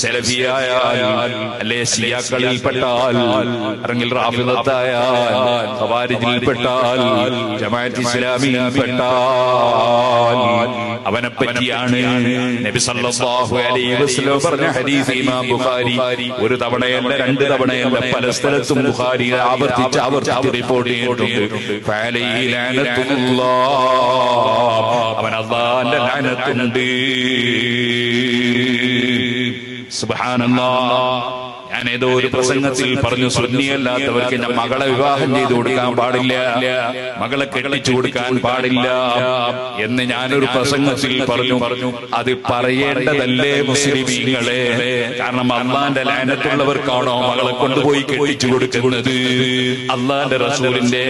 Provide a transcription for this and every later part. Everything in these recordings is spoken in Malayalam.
സലഫിയായാൽ അല്ലെ ശിയാക്കളിൽപ്പെട്ടാൽ അല്ലെങ്കിൽ റാഫിദത്തായാൽ ഖവാരിജിൽപ്പെട്ടാൽ ജമാഅത്ത് ഇസ്ലാമിയിൽപ്പെട്ടാൽ അവനെ പറ്റിയാണ് നബി സല്ലല്ലാഹു അലൈഹി വസല്ലം പറഞ്ഞ ഹദീസ് ഇമാം ബുഖാരി ഒരു തവണയല്ല രണ്ട് തവണയല്ല പല സ്ഥലത്തും ബുഖാരി ആവർത്തിച്ച് റിപ്പോർട്ട് ചെയ്തിട്ടുണ്ട്. ഫഅലൈഹി ലഅനത്തുല്ലാഹ്, അവൻ അല്ലാഹുവിന്റെ ലഅനത്തുണ്ട്. സുബ്ഹാനല്ലാഹ്. ഞാൻ ഏതോ ഒരു പ്രസംഗത്തിൽ പറഞ്ഞു, സുന്നിയല്ലാത്തവർക്ക് ഞാൻ മകളെ വിവാഹം ചെയ്തു കൊടുക്കാൻ പാടില്ല, മകളെ കെട്ടിച്ചു കൊടുക്കാൻ പാടില്ല എന്ന് ഞാനൊരു പ്രസംഗത്തിൽ പറഞ്ഞു. അത് പറയേണ്ടതല്ലേ മുസ്ലിമീങ്ങളെ? കാരണം അള്ളാന്റെ ലഅനത്തുള്ളവർക്കാണോ മകളെ കൊണ്ടുപോയി കെട്ടിച്ചു കൊടുക്കുന്നത്? അള്ളാന്റെ റസൂലിന്റെ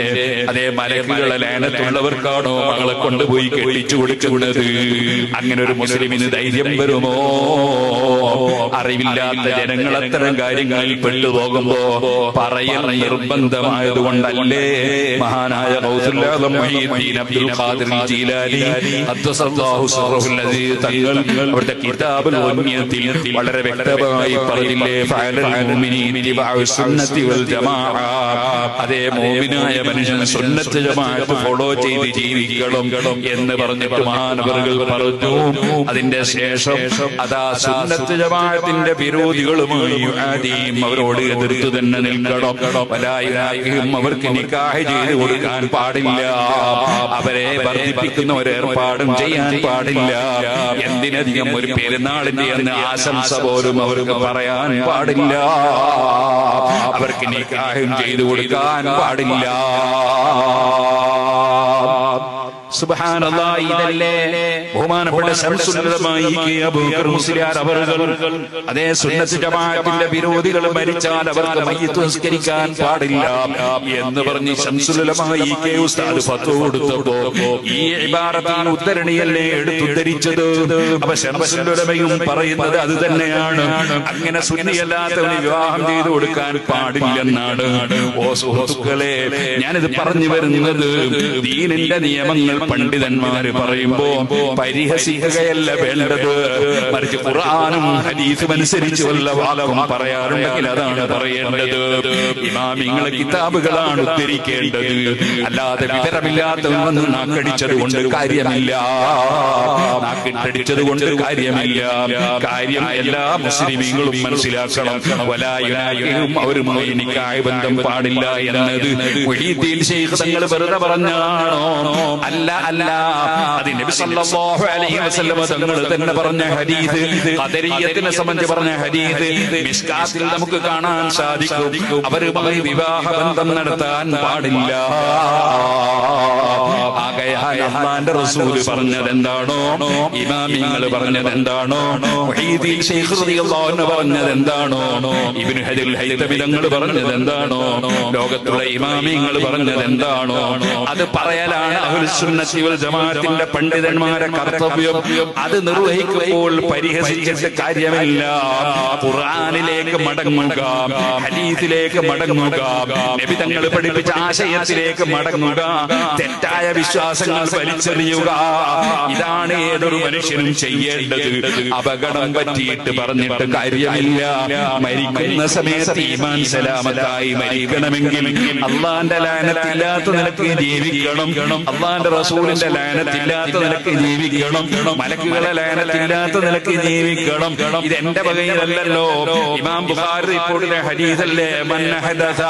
അതേ മലക്കുകളെ ലഅനത്തുള്ളവർക്കാണോ മകളെ കൊണ്ടുപോയി കെട്ടിച്ചു കൊടുക്കുന്നത്? അങ്ങനെ ഒരു മുസ്ലിമിന് ധൈര്യം വരുമോ? അറിവില്ലാത്ത ജനങ്ങൾ അത്തരം കാര്യങ്ങളിൽ പെട്ടുപോകുമ്പോ പറയൽ നിർബന്ധമായതുകൊണ്ടല്ലേ മഹാനായ ഗൗസുൽ ആദം മുഹീദ്ദീൻ അബ്ദുൽ ഖാദിർ ജീലാനി ഖദ്ദസല്ലാഹു സിർറഹുൽ അസീസ് തങ്ങൾ അവരുടെ കിതാബുൽ ഉന്യത്തിൽ വളരെ വ്യക്തമായി പറഞ്ഞില്ലേ, ഫഅലൽ മുഅ്മിനീന ഇത്തിബാഉ സുന്നത്തി വൽ ജമാഅ. അതേ മുഅ്മിനായ മനുഷ്യൻ സുന്നത്ത് ജമാഅത്ത് ഫോളോ ചെയ്ത് ജീവിക്കണം എന്ന് പറഞ്ഞിട്ട് മഹാനവറുകൾ പറഞ്ഞു. അതിന്റെ ശേഷം അതാ സുന്നത്ത് ജമാഅത്തിന്റെ വിരോധികളുമായി അവരോട് എതിർത്ത് തന്നെ നിൽക്കണം. വലായുനാഹിം, അവർക്ക് നിക്കാഹ് ചെയ്ത് കൊടുക്കാൻ പാടില്ല, അവരെ വർദ്ധിപ്പിക്കുന്ന ഒരു ഏർപ്പാടും ചെയ്യാൻ പാടില്ല. എന്തിനധികം ഒരു പെരുന്നാളിന്റെ അന്ന് ആശംസ പോലും അവർക്ക് പറയാൻ പാടില്ല, അവർക്ക് നിക്കാഹും ചെയ്തു കൊടുക്കാൻ പാടില്ല. സുബ്ഹാനല്ലാഹ്. ഇതല്ലേ ബഹുമാനപ്പെട്ട ശംസുൽ ഉലമാ അബൂബക്കർ മുസ്ലിയാർ അവറുകൾ അതേ സുന്നത്ത് ജമാഅത്തിന്റെ വിരോധികൾ മരിച്ചാൽ അവർക്ക് മയ്യിത്ത് നിസ്കരിക്കാൻ പാടില്ല എന്ന് പറഞ്ഞ് ശംസുൽ ഉലമാ ഉസ്താദ് ഫത്വ കൊടുത്തപ്പോ ഈ ഇബാറത്തിന് ഉദ്ധരണിയല്ലേ എടുത്തുദ്ധരിച്ചത്? അപ്പൊ ശംസുൽ ഉലമയും പറയുന്നത് അത് തന്നെയാണ്. അങ്ങനെ സുന്നിയല്ലാത്തവന് വിവാഹം ചെയ്തു കൊടുക്കാൻ പാടില്ലെന്നാണ്. ഓ സുഹൃത്തുക്കളെ, ഞാനിത് പറഞ്ഞു വരുന്നത് ദീനിന്റെ നിയമങ്ങൾ പണ്ഡിതന്മാര് പറയുമ്പോ പരിഹസിക്കുകയല്ല വേണ്ടത്, മറിച്ച് ഖുർആനും ഹദീസും അനുസരിച്ച് വല്ല വാക്കും പറയാറുണ്ടെങ്കിൽ അതാണ് പറയേണ്ടത്. ഇമാമിങ്ങളെ കിതാബുകളാണ് ഉദ്ധരിക്കേണ്ടത്, അല്ലാതെ വിവരമില്ലാത്തവന്ന് നാക്കടിച്ചത് കൊണ്ട് കാര്യമില്ല, നാക്കിട്ടടിച്ചത് കൊണ്ട് കാര്യമില്ല. കാര്യം എല്ലാ മുസ്ലിമീങ്ങളും മനസ്സിലാക്കണം. വലായുനാഹിം, അവരുമായി നിക്കാഹ് ബന്ധം പാടില്ല എന്നത് മുഹീദ്ദീൻ ശൈഖ് തങ്ങൾ വെറുതെ പറഞ്ഞാണോ? അല്ല, അത് നബി സല്ലല്ലാഹു അലൈഹി വസല്ലം തങ്ങൾ തന്നെ പറഞ്ഞ ഹദീസ്, ഖദരിയത്തിനെ സംബന്ധിച്ച് പറഞ്ഞ ഹദീസ് മിസ്കാത്തിൽ നമുക്ക് കാണാൻ സാധിക്കും. അവരുമായി വിവാഹ ബന്ധം നടത്താൻ പാടില്ല. ആകയാൽ അല്ലാഹുവിന്റെ റസൂൽ പറഞ്ഞതെന്താണോ, ഇമാമിങ്ങൾ പറഞ്ഞതെന്താണോ, മുഹീദ്ദീൻ ശൈഖ് റളിയല്ലാഹു അൻഹു പറഞ്ഞതെന്താണോ, ഇബ്നു ഹജർ ഹൈതമി തങ്ങൾ പറഞ്ഞതെന്താണോ, ലോകത്തുള്ള ഇമാമിങ്ങൾ പറഞ്ഞതെന്താണോ അത് പറയലാണ് അഹ്ലുസ് സുന്നത്തി വൽ ജമാഅത്തിന്റെ പണ്ഡിതന്മാരെ കർത്തവ്യം. അത് നിർവഹിക്കുമ്പോൾ പരിഹസിച്ചിട്ട് കാര്യമില്ല. ഖുർആനിലേക്ക് മടങ്ങുക, ഹദീസിലേക്ക് മടങ്ങുക, നബി തങ്ങൾ പഠിപ്പിച്ച ആശയത്തിലേക്ക് മടങ്ങുക, തെറ്റായ വിശ്വാസങ്ങൾ വലിച്ചെറിയുക. ഇതാണ് ഏതൊരു മനുഷ്യനും ചെയ്യേണ്ടത്. അപകടം പറ്റിയിട്ട് പറഞ്ഞിട്ട് കാര്യമില്ല. മരിക്കുന്ന സമയത്ത് ഈമാൻ സലാമത്തായി മരിക്കണമെങ്കിൽ അള്ളാന്റെ ലഅനത്തില്ലാത്ത നിലക്ക് ജീവിക്കണം, അള്ളാന്റെ റസൂലിന്റെ ലഅനത്തില്ലാത്ത നിലക്ക് ജീവിക്കണം, മലക്കുകളെ ലഅനത്തില്ലാത്ത നിലക്ക് ജീവിക്കണം. ഇത് എന്റെ വകയിലല്ലോ, ഇമാം ബുഖാരി റിപ്പോർട്ടിലെ ഹദീസല്ലേ. മൻ ഹദസ,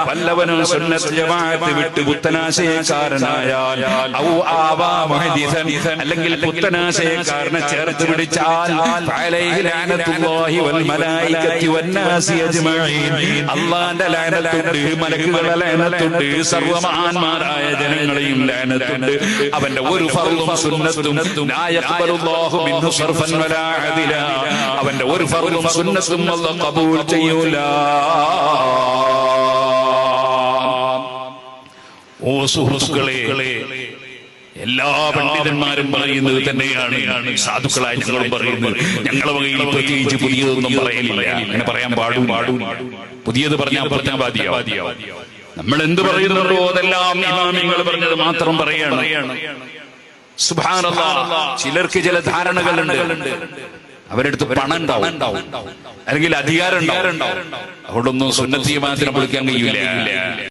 വല്ലവനും സുന്നത്ത് ജമാഅത്ത് വിട്ട് പുത്തനാശയക്കാരനായാൽ, ഔ ആവാ മുഹദിസൻ, അല്ലെങ്കിൽ പുത്തനാശയക്കാരനെ ചേർത്ത് പിടിച്ചാൽ, ഫഅലൈഹി ലഅനത്തുല്ലാഹി വൽ മലായികത്തി വന്നാസി അജ്മഈൻ, അല്ലാഹുവിന്റെ ലഅനത്തുണ്ട്, മലക്കുകളുടെ ലഅനത്തുണ്ട്, സർവ്വമഹാന്മാരായ ജനങ്ങളെയും ലഅനത്തുണ്ട്. അവന്റെ ഒരു ഫർളും സുന്നത്തും ലാ യഖ്ബലുല്ലാഹു മിൻഹു സർഫൻ വലാ അദില, അവന്റെ ഒരു ഫർളും സുന്നത്തും അല്ലാഹു ഖബൂൽ ചെയ്യൂല. ഓ സുഹൃത്തുക്കളെ, എല്ലാ പണ്ഡിതന്മാരും പറയുന്നത് തന്നെയാണ്, സാധുക്കളായി ഞങ്ങളും പറയുന്നത്. ഞങ്ങളെ വകയിൽ പ്രത്യേകിച്ച് പുതിയതൊന്നും പറയലില്ല. അങ്ങനെ പറയാൻ പാടും. പുതിയത് പറഞ്ഞാൽ മതിയാവും. നമ്മൾ എന്ത് പറയുന്നുണ്ടോ അതെല്ലാം ഇമാമിങ്ങൾ പറഞ്ഞത് മാത്രം പറയാണ്. സുബ്ഹാനല്ലാഹ്. ചിലർക്ക് ചില ധാരണകളുണ്ട്. അവരെടുത്ത് പണം ഉണ്ടാവും, അല്ലെങ്കിൽ അധികാരം ഉണ്ടാവും. അതുകൊണ്ടൊന്നും സുന്നത്തി ജമാഅത്തിനെ വിളിക്കാൻ കഴിയില്ല.